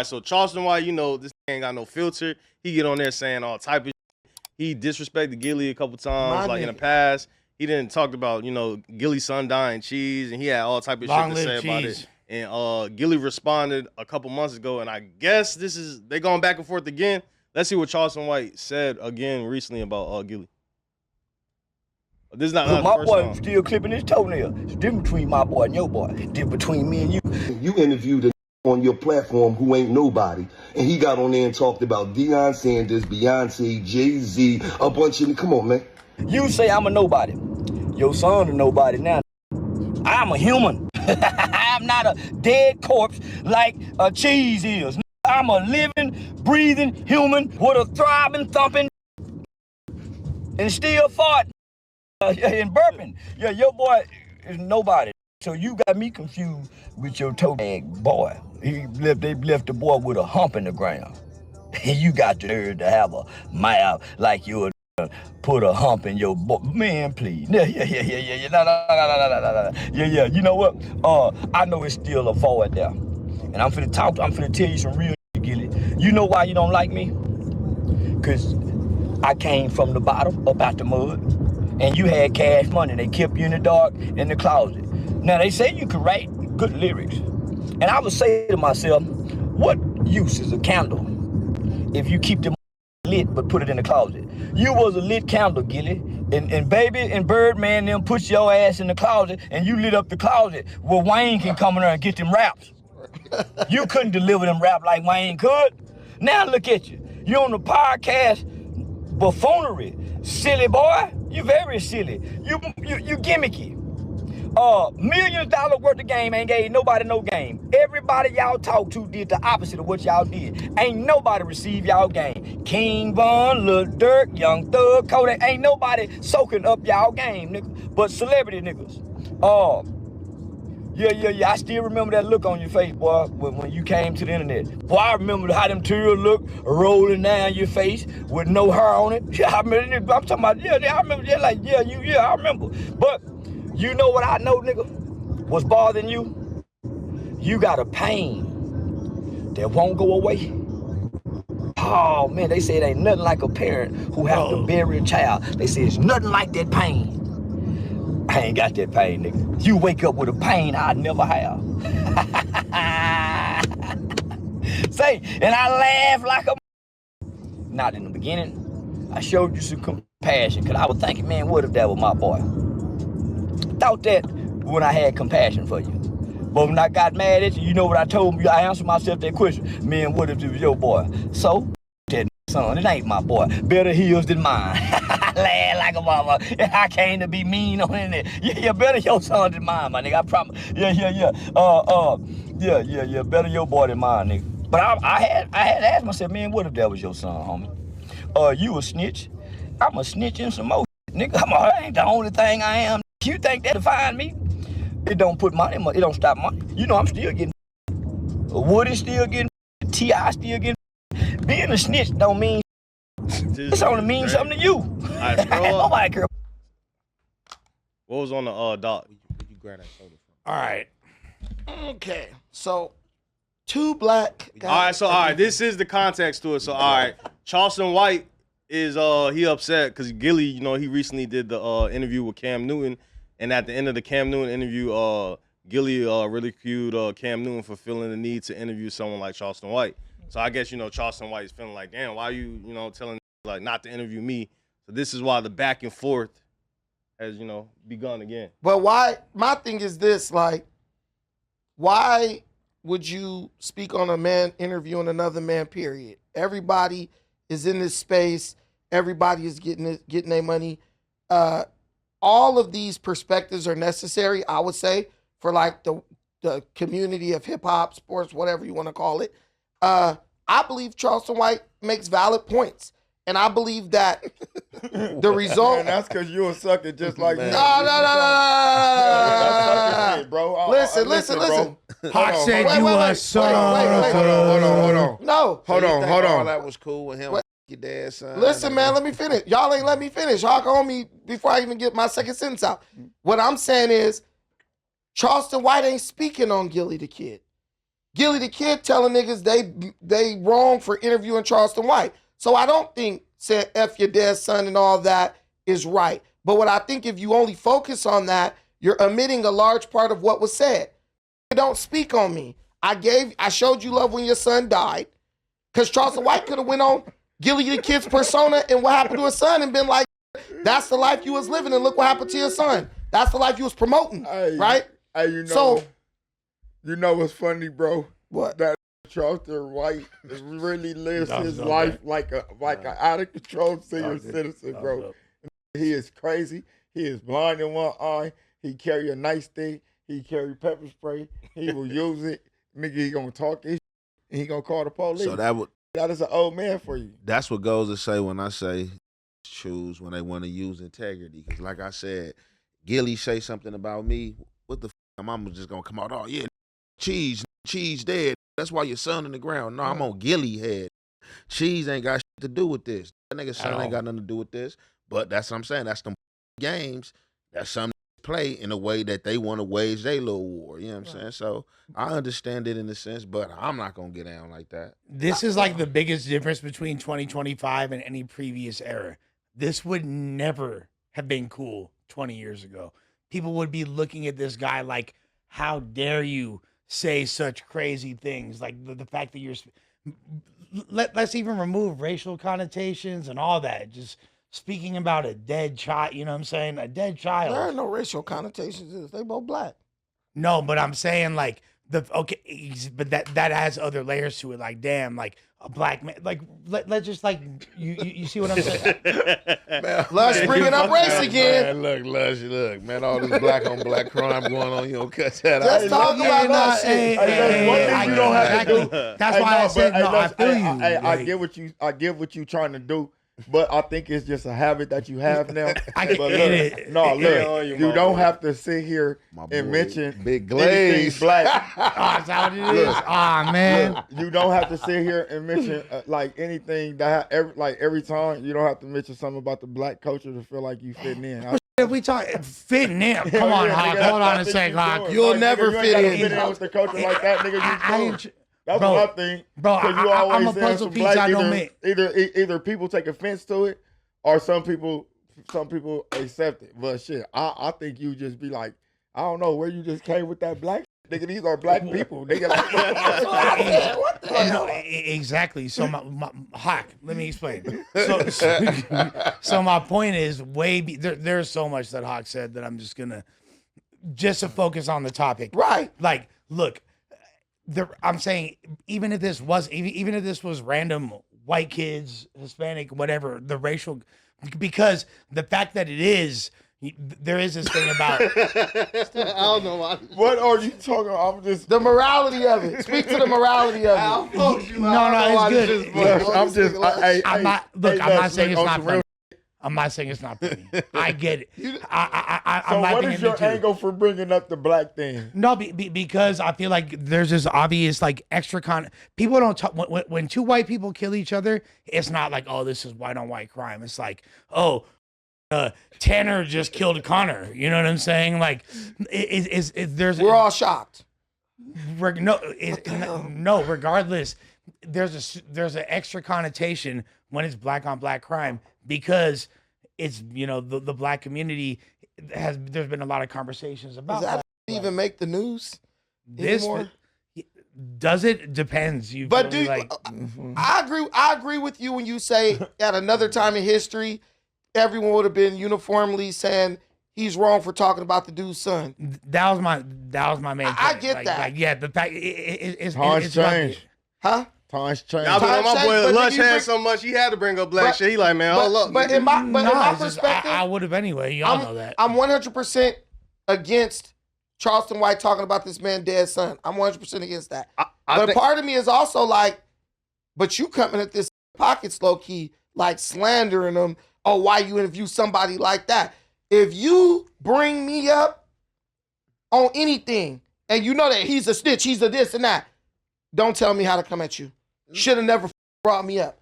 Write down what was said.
So Charleston White, you know, this ain't got no filter. He get on there saying all type of shit. He disrespected Gillie a couple times, in the past. He didn't talk about, you know, Gillie's son dying cheese, and he had all type of shit to say about it. And Gillie responded a couple months ago, and I guess they going back and forth again. Let's see what Charleston White said again recently about Gillie. This is not the my first boy time. Still clipping his toenail. It's different between my boy and your boy. It's different between me and you. You interviewed a on your platform who ain't nobody, and he got on there and talked about Deion Sanders, Beyonce, Jay-Z, a bunch of them. Come on, man. You say I'm a nobody. Your son a nobody now. I'm a human. I'm not a dead corpse like a cheese is. I'm a living, breathing human with a throbbing, thumping, and still farting and burping. Yeah, your boy is nobody. So you got me confused with your toe bag boy. They left the boy with a hump in the ground. And you got the nerve to have a mouth like you would put a hump in your boy. Man, please. Yeah. No. Yeah. You know what? I know it's still a forward there. And I'm finna tell you some real shit, Gillie. You know why you don't like me? Because I came from the bottom, up out the mud, and you had cash money. They kept you in the dark, in the closet. Now, they say you could write good lyrics. And I would say to myself, what use is a candle if you keep them lit but put it in the closet? You was a lit candle, Gillie. And Baby and Birdman them put your ass in the closet and you lit up the closet where Wayne can come in there and get them raps. You couldn't deliver them rap like Wayne could. Now look at you. You on the podcast buffoonery. Silly boy. You very silly. You gimmicky. $millions worth of game ain't gave nobody no game. Everybody y'all talk to did the opposite of what y'all did. Ain't nobody receive y'all game. King Von, Lil Durk, Young Thug, Kodak, ain't nobody soaking up y'all game, nigga. But celebrity niggas. Yeah. I still remember that look on your face, boy, when you came to the internet. Boy, I remember how them tears look rolling down your face with no hair on it. Yeah, I remember. I'm talking about, I remember. I remember. But you know what I know, nigga? What's bothering you? You got a pain that won't go away. Oh, man, they say it ain't nothing like a parent who have to bury a child. They say it's nothing like that pain. I ain't got that pain, nigga. You wake up with a pain I never have. Say, and I laugh like a... Not in the beginning. I showed you some compassion, because I was thinking, man, what if that was my boy? Thought that when I had compassion for you. But when I got mad at you, you know what I told you? I answered myself that question. Man, what if it was your boy? So, that son, it ain't my boy. Better heels than mine. Laugh like a mama. I came to be mean on it. Yeah, better your son than mine, my nigga. I promise. Yeah. Better your boy than mine, nigga. But I had asked myself, man, what if that was your son, homie? You a snitch? I'm a snitch in some more, nigga. I ain't the only thing I am. You think that define me? It don't put money, it don't stop money. You know I'm still getting Woody still getting T.I. still getting. Being a snitch don't mean it's only means something to you. Alright, nobody care. What was on the doc? You grab that soda from? All right. Okay. So, two black guys. All right, this is the context to it. So, all right, Charleston White is he upset because Gillie, you know, he recently did the interview with Cam Newton, and at the end of the Cam Newton interview, Gillie ridiculed Cam Newton for feeling the need to interview someone like Charleston White. So I guess, you know, Charleston White is feeling like, damn, why are you, you know, telling like not to interview me? So this is why the back and forth has, you know, begun again. But why? My thing is this, like, why would you speak on a man interviewing another man, period? Everybody is in this space. Everybody is getting their money. All of these perspectives are necessary, I would say, for like the community of hip hop, sports, whatever you want to call it. I believe Charleston White makes valid points. And I believe that the result... Man, that's because you're a sucker just like me. No. Bro. Listen. I said you a son. Hold on. No. Hold on. All that was cool with him. Your dad, son. Listen, man, let me finish. Y'all ain't let me finish. Hawk on me before I even get my second sentence out. What I'm saying is, Charleston White ain't speaking on Gillie the Kid. Gillie the Kid telling niggas they wrong for interviewing Charleston White. So I don't think saying F your dead son and all that is right. But what I think if you only focus on that, you're omitting a large part of what was said. Don't speak on me. I showed you love when your son died. Because Charleston White could have went on Gillie the Kid's persona and what happened to his son and been like, that's the life you was living and look what happened to your son. That's the life you was promoting, right? Hey, you know what's funny, bro? What? That Charleston White really lives his life like an out of control senior citizen, bro. He is crazy. He is blind in one eye. He carry a nightstick. He carry pepper spray. He will use it. Nigga, he gonna talk his shit, and he gonna call the police. So that is an old man for you. That's what goes to say when I say choose when they want to use integrity. Because like I said, Gillie say something about me. What the my mama just gonna come out? Oh yeah, cheese dead. That's why your son in the ground. No, I'm on Gillie head. Cheese ain't got shit to do with this. That nigga son ain't got nothing to do with this. But that's what I'm saying. That's them games. That's something they play in a way that they want to wage their little war. You know what I'm saying? So I understand it in a sense, but I'm not gonna get down like that. This is like the biggest difference between 2025 and any previous era. This would never have been cool 20 years ago. People would be looking at this guy like, how dare you say such crazy things? Like the fact that you're, let's even remove racial connotations and all that. Just speaking about a dead child, you know what I'm saying? A dead child. There are no racial connotations. They both black. No, but I'm saying like but that has other layers to it. Like, damn, like a black man. Like, let's just like you see what I'm saying? Lush bringing up race again. Man, look, man, all this black on black crime going on. You don't cut that out. Let's talk about that shit. You don't have to do. That's why I said no. I feel you. I get what you trying to do. But I think it's just a habit that you have now. I get it. No, look, you don't have to sit here and mention Big Glaze black. Oh, is that what it is? Oh, man. Look, you don't have to sit here and mention like anything that every time you don't have to mention something about the black culture to feel like you fitting in. If we talk fitting in, come on, Hawk. Hold on a second, Hawk. You'll never you fit ain't in. gotta fit in with the culture like that, nigga. That's bro, what I think. Bro, I'm a saying puzzle some piece. black, I don't make. Either people take offense to it, or some people accept it. But shit, I think you just be like, I don't know where you just came with that black shit. Nigga, these are black people. Nigga, like, what the hell? No, exactly. So my Hawk, let me explain. So my point is there's so much that Hawk said that I'm just to focus on the topic. Right. Like, look. I'm saying even if this was random white kids, Hispanic, whatever, the racial, because the fact that it is, there is this thing about. I don't know why. What are you talking about? I'm just The morality of it. Speak to the morality of it. No, it's good. I'm not saying it's not funny. I'm not saying it's not funny. I get it. So what is your angle for bringing up the black thing? No, because I feel like there's this obvious like extra people don't talk when two white people kill each other. It's not like, oh, this is white on white crime. It's like, oh, Tanner just killed Connor. You know what I'm saying? Like, we're all shocked. No, regardless, there's an extra connotation when it's black on black crime because it's, the black community there's been a lot of conversations about that. Even make the news anymore? Does it? Depends. But I agree with you when you say at another time in history, everyone would have been uniformly saying he's wrong for talking about the dude's son. That was my main point. I get that. Yeah, the fact it's changed. Huh? Times change. Y'all been on my boy Lush had so much he had to bring up black shit. He like, man, hold up. But in my perspective, I would have anyway. Y'all know that. I'm 100% against Charleston White talking about this man's dead son. I'm 100% against that. But part of me is also like, but you coming at this pockets low key, like slandering them. Oh, why you interview somebody like that? If you bring me up on anything and you know that he's a snitch, he's a this and that, don't tell me how to come at you. Should have never brought me up.